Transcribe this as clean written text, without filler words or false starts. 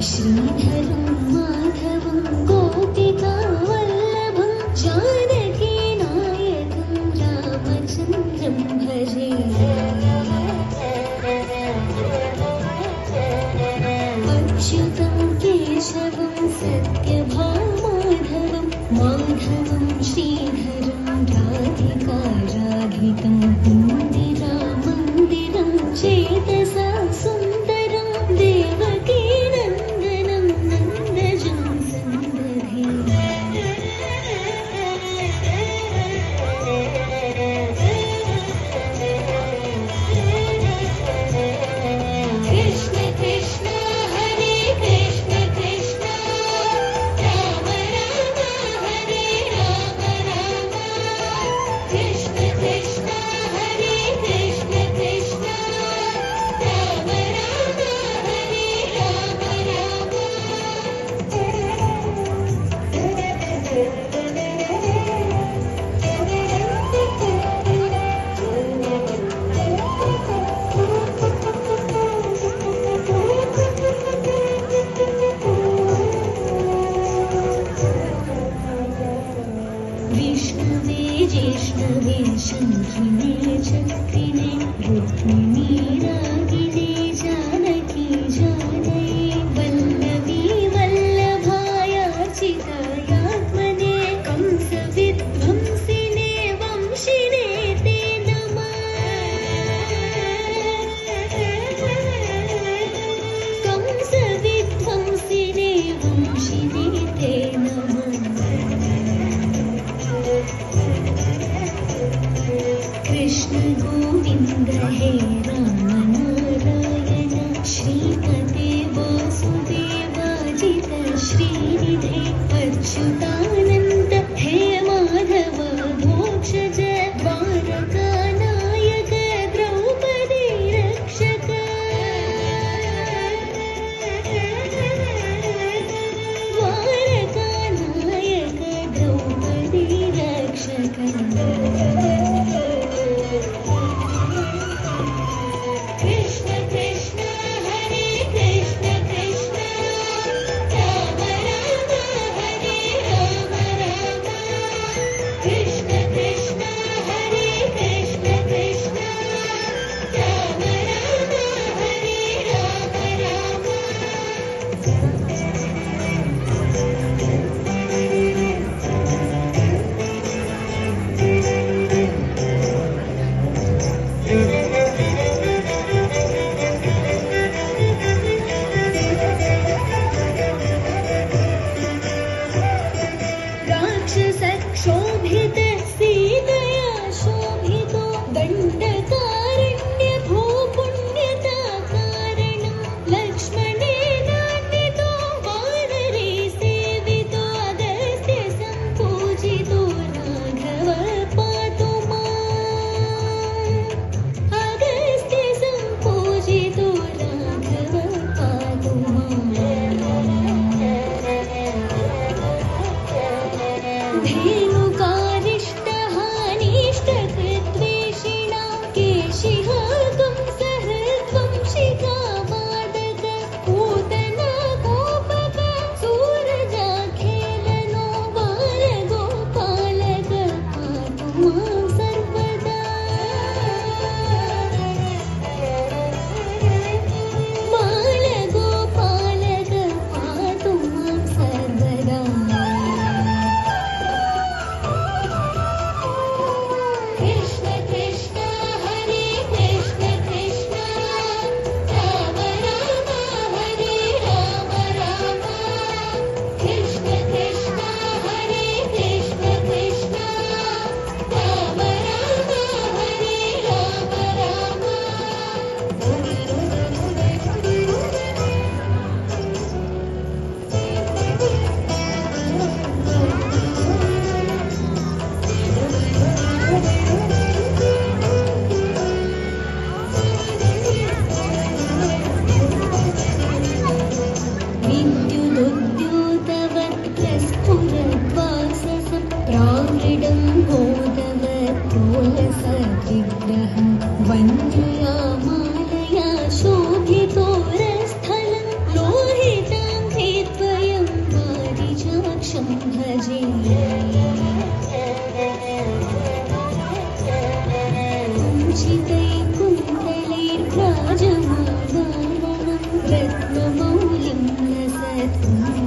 श्रीधरं माधवं गोपिका वल्लभं जानकी नायकं रामचन्द्रं भजे। अच्युतं केशवं सत्यभामाधवं माधवं श्रीधरं राधिकाराधितं इन्दिरा मन्दिरं चेतसा सुन्दरं देवकी नन्दनं नन्दजं सन्दधे। कृष्ण कृष्ण हरे कृष्ण कृष्ण राम राम हरे राम राम। कृष्ण कृष्ण हरे कृष्ण कृष्ण राम राम हरे राम राम। विष्णुवे जिष्णुवे शङ्खिने चक्रिणे रुक्मिणी रागिणे जानकी जानये वल्लवी वल्लभायार्चितायात्मने कंसविध्वंसिने वंशिने ते नमः। कंसविध्वंसिने वंशिने ते नमः। कृष्ण गोविन्द हे राम नारायण श्रीपते वासुदेवाजित श्रीनिधे अच्युतानन्द हे माधव भोक्षज द्वारकानायक द्रौपदी रक्षक। द्वारकानायक द्रौपदी रक्षक। कृष्ण कृष्ण हरे कृष्ण कृष्ण राम राम हरे राम तुम्ही